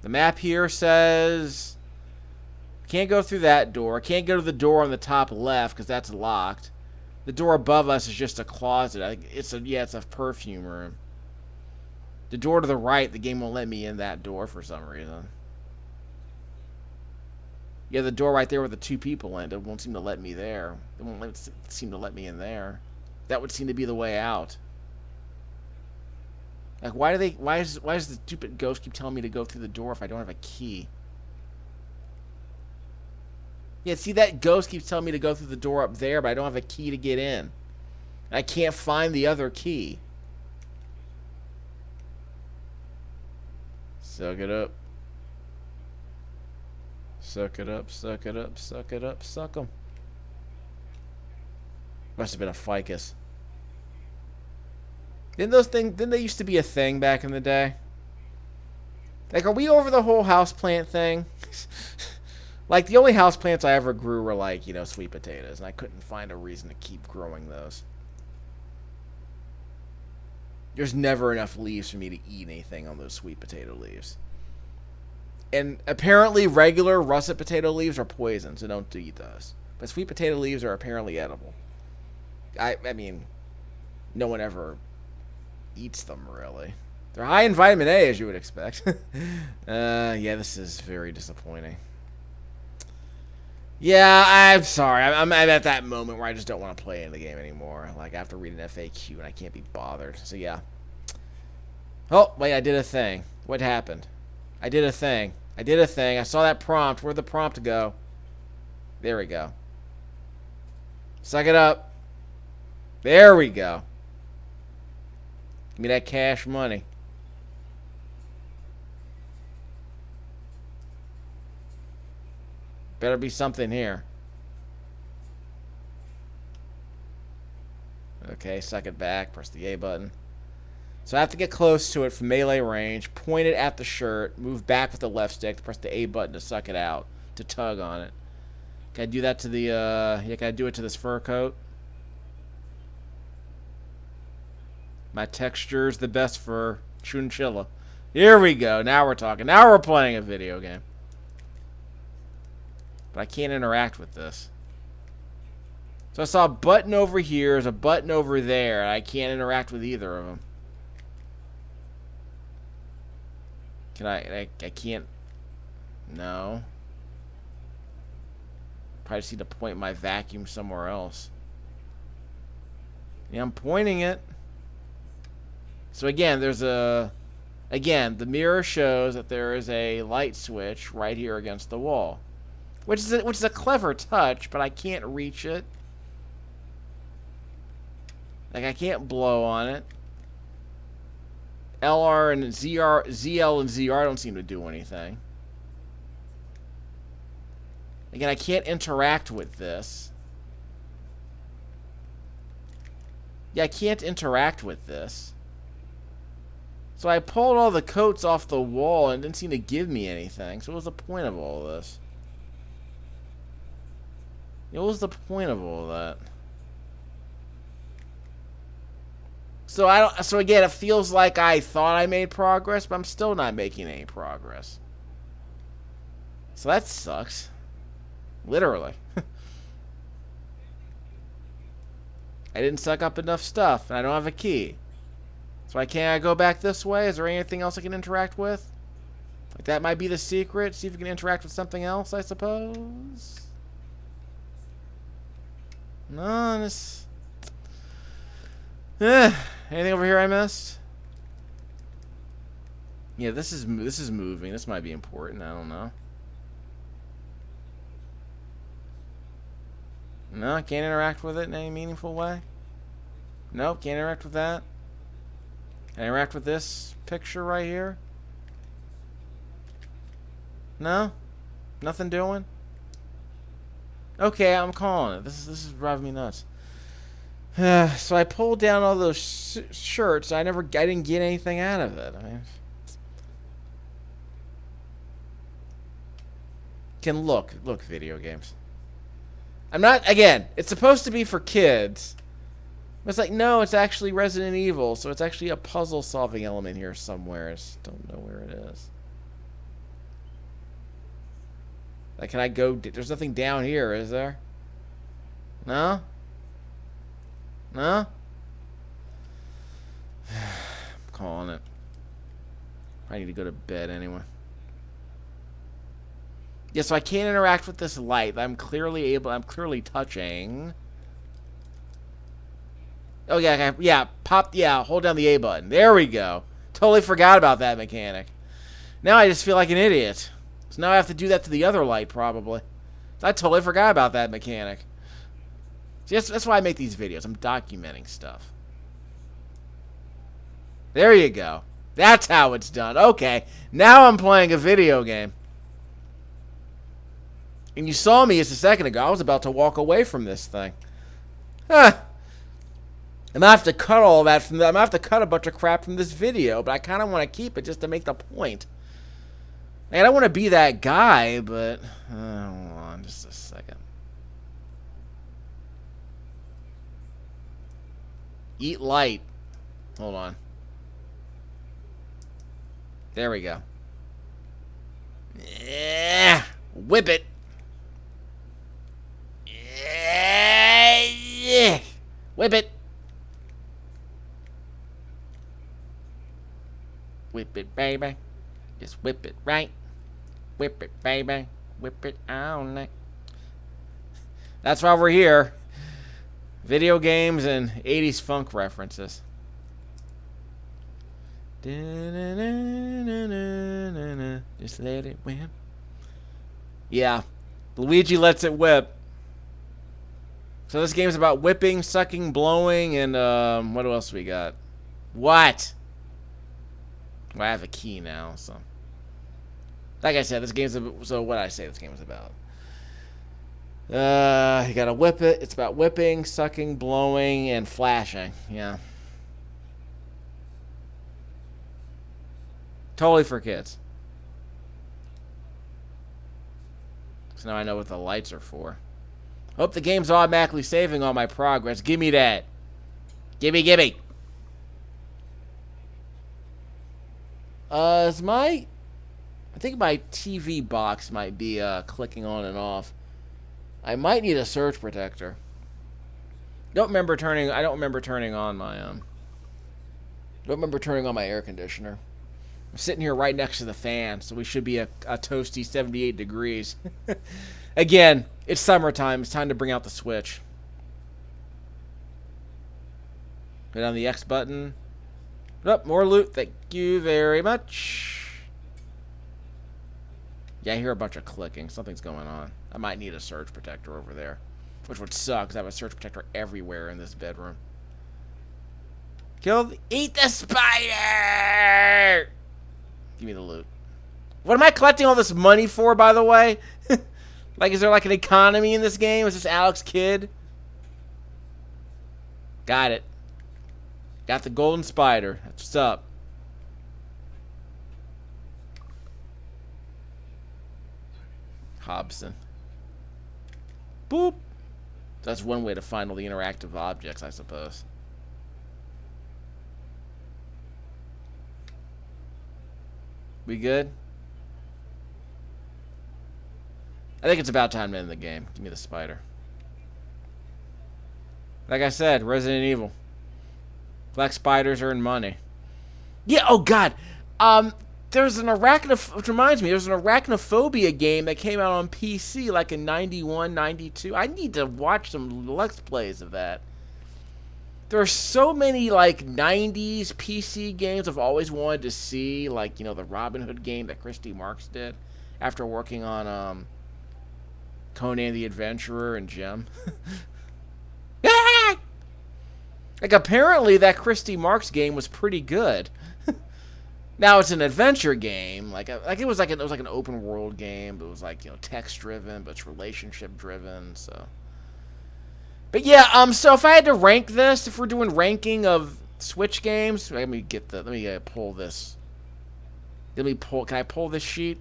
The map here says can't go through that door. Can't go to the door on the top left because that's locked. The door above us is just a closet. It's a perfume room. The door to the right, the game won't let me in that door for some reason. Yeah, the door right there with the two people in it won't seem to let me there. It won't seem to let me in there. That would seem to be the way out. Like, why does the stupid ghost keep telling me to go through the door if I don't have a key? Yeah, see, that ghost keeps telling me to go through the door up there, but I don't have a key to get in. And I can't find the other key. Suck it up. Suck it up, suck it up, suck it up, suck 'em. Must have been a ficus. Didn't they used to be a thing back in the day? Like, are we over the whole houseplant thing? Like, the only houseplants I ever grew were, like, you know, sweet potatoes, and I couldn't find a reason to keep growing those. There's never enough leaves for me to eat anything on those sweet potato leaves. And apparently regular russet potato leaves are poison, so don't eat those. But sweet potato leaves are apparently edible. I mean, no one ever eats them, really. They're high in vitamin A, as you would expect. Yeah, this is very disappointing. Yeah, I'm sorry. I'm at that moment where I just don't want to play in the game anymore. Like, I have to read an FAQ, and I can't be bothered. So, yeah. Oh, wait, I did a thing. What happened? I did a thing. I did a thing. I saw that prompt. Where'd the prompt go? There we go. Suck it up. There we go. Give me that cash money. Better be something here. Okay, suck it back. Press the A button. So I have to get close to it from melee range, point it at the shirt, move back with the left stick, press the A button to suck it out, to tug on it. Can I do that to the, yeah, can I do it to this fur coat? My texture's the best for chinchilla. Here we go. Now we're talking. Now we're playing a video game. But I can't interact with this. So I saw a button over here. There's a button over there. And I can't interact with either of them. Can I can't. No. Probably just need to point my vacuum somewhere else. Yeah, I'm pointing it. So again, there's a... Again, the mirror shows that there is a light switch right here against the wall. Which is a clever touch, but I can't reach it. Like, I can't blow on it. LR and ZL and ZR don't seem to do anything. Again, I can't interact with this. Yeah, I can't interact with this. So I pulled all the coats off the wall and it didn't seem to give me anything. So what was the point of all of this? What was the point of all of that? So again, it feels like I thought I made progress, but I'm still not making any progress. So that sucks. Literally. I didn't suck up enough stuff, and I don't have a key. So I can't go back this way? Is there anything else I can interact with? Like, that might be the secret. See if we can interact with something else, I suppose. No, this... anything over here I missed? Yeah, this is moving. This might be important. I don't know. No, I can't interact with it in any meaningful way. Nope, can't interact with that. Can I interact with this picture right here? No? Nothing doing? Okay, I'm calling it. This is driving me nuts. So I pulled down all those shirts. I didn't get anything out of it. I mean, look video games. I'm not, again, it's supposed to be for kids. But it's like, no, it's actually Resident Evil, so it's actually a puzzle solving element here somewhere. I just don't know where it is. Like, can I go, there's nothing down here, is there? No? No? I'm calling it. I need to go to bed anyway. Yeah, so I can't interact with this light. I'm clearly touching. Oh, yeah, yeah, hold down the A button. There we go. Totally forgot about that mechanic. Now I just feel like an idiot. So now I have to do that to the other light, probably. I totally forgot about that mechanic. See, that's why I make these videos. I'm documenting stuff. There you go. That's how it's done. Okay, now I'm playing a video game. And you saw me just a second ago. I was about to walk away from this thing. Huh. I'm gonna have to cut all that from. I'm gonna have to cut a bunch of crap from this video, but I kind of want to keep it just to make the point. And I don't want to be that guy, but hold on, just a second. Eat light. Hold on. There we go. Yeah, whip it. Yeah, whip it. Whip it, baby. Just whip it right. Whip it, baby. Whip it all night. That's why we're here. Video games and 80s funk references. Just let it whip. Yeah. Luigi lets it whip. So this game's about whipping, sucking, blowing, and what else we got? What? Well, I have a key now, so. Like I said, this game's about, so what I say this game is about. You gotta whip it. It's about whipping, sucking, blowing, and flashing. Yeah. Totally for kids. So now I know what the lights are for. Hope the game's automatically saving all my progress. Give me that. Gimme, gimme. I think my TV box might be clicking on and off. I might need a surge protector. I don't remember turning on my air conditioner. I'm sitting here right next to the fan, so we should be a toasty 78 degrees. Again, it's summertime. It's time to bring out the Switch. Hit on the X button. Oh, more loot. Thank you very much. Yeah, I hear a bunch of clicking. Something's going on. I might need a surge protector over there. Which would suck, because I have a surge protector everywhere in this bedroom. Eat the spider! Give me the loot. What am I collecting all this money for, by the way? Like, is there like an economy in this game? Is this Alex Kidd? Got it. Got the golden spider. That's what's up. Hobson. Boop. That's one way to find all the interactive objects, I suppose. We good? I think it's about time to end the game. Give me the spider. Like I said, Resident Evil. Black spiders earn money. Yeah, oh god. There's an which reminds me, there's an arachnophobia game that came out on PC like in 91, 92. I need to watch some Let's Plays of that. There are so many like 90s PC games I've always wanted to see, like, you know, the Robin Hood game that Christy Marks did after working on Conan the Adventurer and Gem. Like, apparently that Christy Marks game was pretty good. Now it's an adventure game, it was like an open world game, but it was like, you know, text driven, but it's relationship driven. So, but yeah, so if I had to rank this, if we're doing ranking of Switch games, let me pull this. Can I pull this sheet?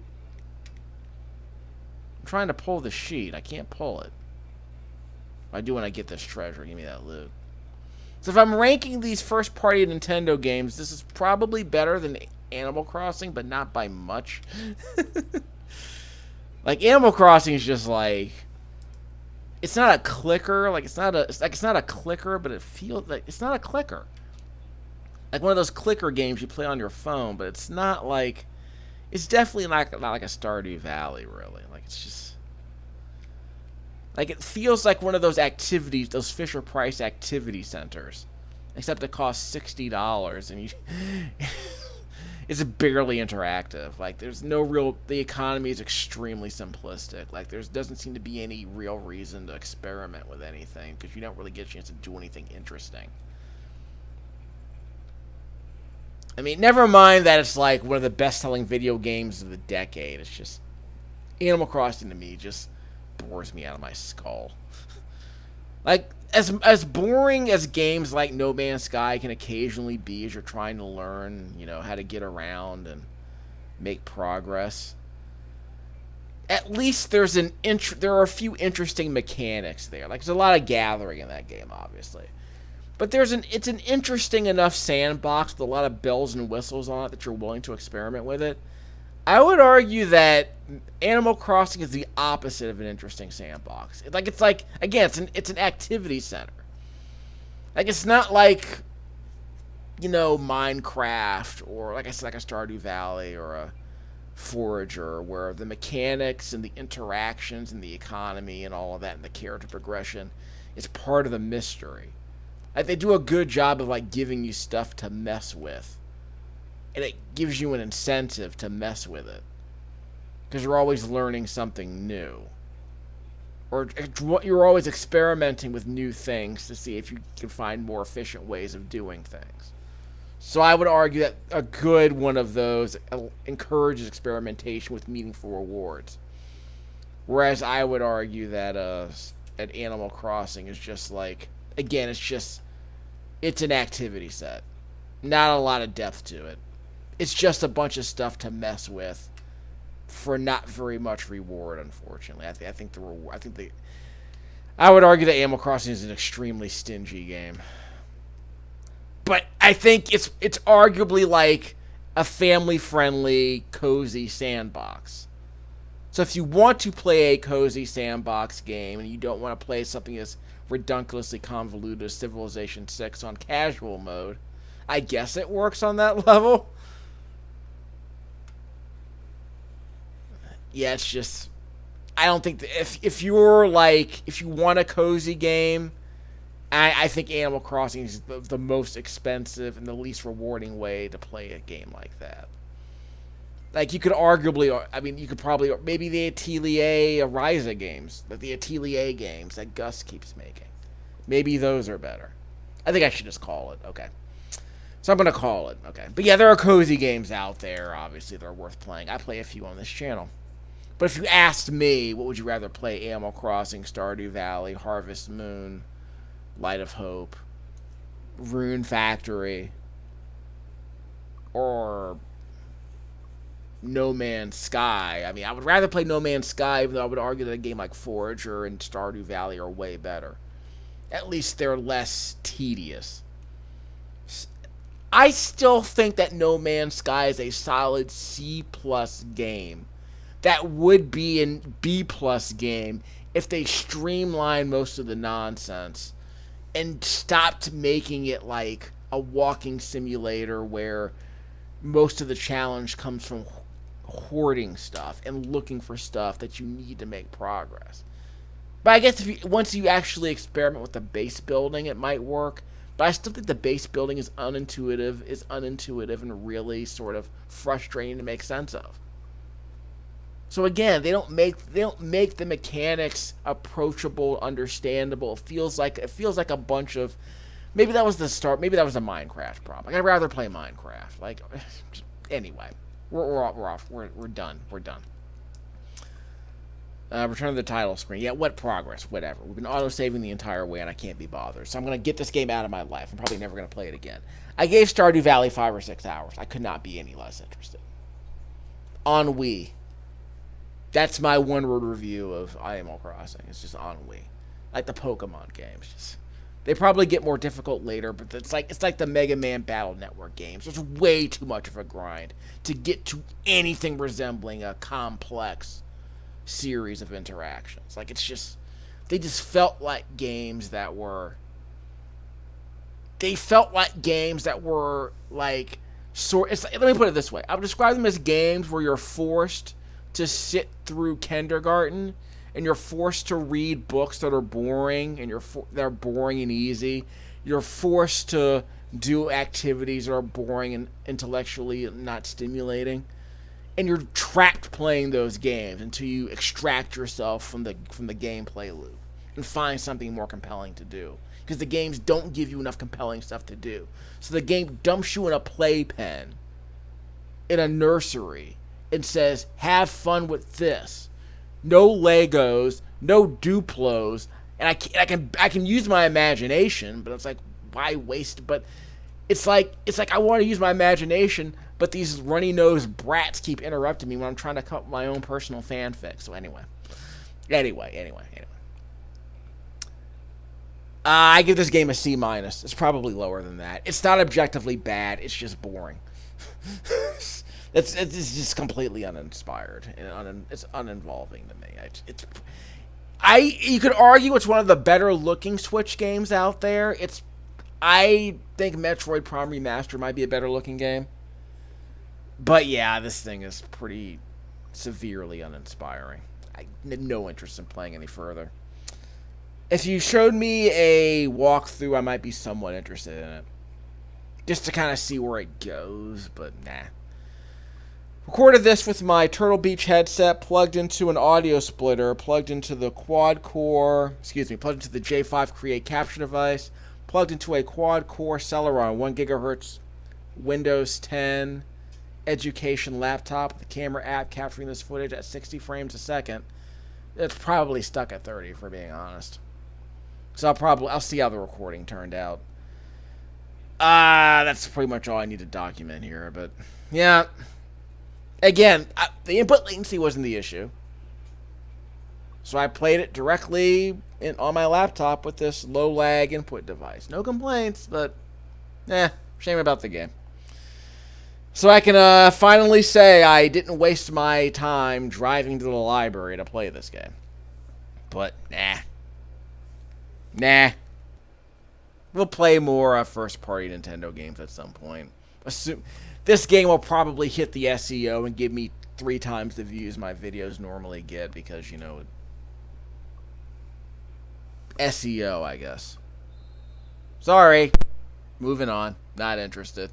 I'm trying to pull the sheet. I can't pull it. I do when I get this treasure. Give me that loot. So if I'm ranking these first-party Nintendo games, this is probably better than Animal Crossing, but not by much. Like, Animal Crossing is just like, it's not a clicker. Like, it's not a clicker, but it feels like it's not a clicker. Like one of those clicker games you play on your phone, but it's not like, it's definitely not like a Stardew Valley, really. Like, it's just, like, it feels like one of those activities, those Fisher-Price activity centers. Except it costs $60, and it's barely interactive. Like, there's no real, the economy is extremely simplistic. Like, there doesn't seem to be any real reason to experiment with anything, because you don't really get a chance to do anything interesting. I mean, never mind that it's like one of the best-selling video games of the decade. It's just, Animal Crossing to me just bores me out of my skull. Like, as boring as games like No Man's Sky can occasionally be as you're trying to learn, how to get around and make progress, at least there are a few interesting mechanics there. Like, there's a lot of gathering in that game, obviously. But it's an interesting enough sandbox with a lot of bells and whistles on it that you're willing to experiment with it. I would argue that Animal Crossing is the opposite of an interesting sandbox. It's an activity center. Like, it's not like, Minecraft or, like I said, like a Stardew Valley or a Forager, where the mechanics and the interactions and the economy and all of that and the character progression is part of the mystery. Like, they do a good job of, like, giving you stuff to mess with. And it gives you an incentive to mess with it. Because you're always learning something new. Or you're always experimenting with new things to see if you can find more efficient ways of doing things. So I would argue that a good one of those encourages experimentation with meaningful rewards. Whereas I would argue that at Animal Crossing is just like, again, it's an activity set. Not a lot of depth to it. It's just a bunch of stuff to mess with for not very much reward, unfortunately. I would argue that Animal Crossing is an extremely stingy game. But I think it's arguably like a family-friendly, cozy sandbox. So if you want to play a cozy sandbox game and you don't want to play something as redunculously convoluted as Civilization 6 on casual mode, I guess it works on that level. Yeah, it's just, I don't think that if you want a cozy game, I think Animal Crossing is the most expensive and the least rewarding way to play a game like that. Like, you could probably, maybe the Atelier Ryza games, the Atelier games that Gus keeps making. Maybe those are better. I think I should just call it, okay. So I'm going to call it, okay. But yeah, there are cozy games out there, obviously, that are worth playing. I play a few on this channel. But if you asked me, what would you rather play? Animal Crossing, Stardew Valley, Harvest Moon, Light of Hope, Rune Factory, or No Man's Sky. I mean, I would rather play No Man's Sky, even though I would argue that a game like Forager and Stardew Valley are way better. At least they're less tedious. I still think that No Man's Sky is a solid C+ game. That would be a B+ game if they streamlined most of the nonsense and stopped making it like a walking simulator where most of the challenge comes from hoarding stuff and looking for stuff that you need to make progress. But I guess once you actually experiment with the base building, it might work. But I still think the base building is unintuitive and really sort of frustrating to make sense of. So again, they don't make the mechanics approachable, understandable. It feels like a bunch of, maybe that was the start. Maybe that was a Minecraft problem. Like, I'd rather play Minecraft. Like, anyway, we're off. We're done. We're done. Return to the title screen. Yeah, what progress? Whatever. We've been auto-saving the entire way, and I can't be bothered. So I'm going to get this game out of my life. I'm probably never going to play it again. I gave Stardew Valley 5 or 6 hours. I could not be any less interested. On Wii. That's my one-word review of Animal Crossing. It's just on Wii. Like the Pokemon games. They probably get more difficult later, but it's like the Mega Man Battle Network games. There's way too much of a grind to get to anything resembling a complex series of interactions. Like, they just felt like games that were like, let me put it this way. I would describe them as games where you're forced to sit through kindergarten and you're forced to read books that are boring and they're boring and easy. You're forced to do activities that are boring and intellectually not stimulating. And you're trapped playing those games until you extract yourself from the gameplay loop and find something more compelling to do. Because the games don't give you enough compelling stuff to do. So the game dumps you in a playpen, in a nursery, and says, have fun with this. No Legos, no Duplos, and I can use my imagination, but it's like, why waste? But it's like I want to use my imagination, but these runny-nosed brats keep interrupting me when I'm trying to come up with my own personal fanfic. So anyway. I give this game a C-. It's probably lower than that. It's not objectively bad. It's just boring. It's just completely uninspired and it's uninvolving to me. You could argue it's one of the better looking Switch games out there. I think Metroid Prime Remastered might be a better looking game. But yeah, this thing is pretty severely uninspiring. I had no interest in playing any further. If you showed me a walkthrough, I might be somewhat interested in it. Just to kind of see where it goes, but nah. Recorded this with my Turtle Beach headset plugged into an audio splitter, plugged into the plugged into the J5 Create capture device, plugged into a quad-core Celeron 1 GHz Windows 10 education laptop with the camera app capturing this footage at 60 frames a second. It's probably stuck at 30, if we're being honest. So I'll see how the recording turned out. That's pretty much all I need to document here, but yeah. Again, the input latency wasn't the issue. So I played it directly on my laptop with this low lag input device. No complaints, but shame about the game. So I can finally say I didn't waste my time driving to the library to play this game. But nah. We'll play more first-party Nintendo games at some point. This game will probably hit the SEO and give me 3 times the views my videos normally get because, SEO, I guess. Sorry. Moving on. Not interested.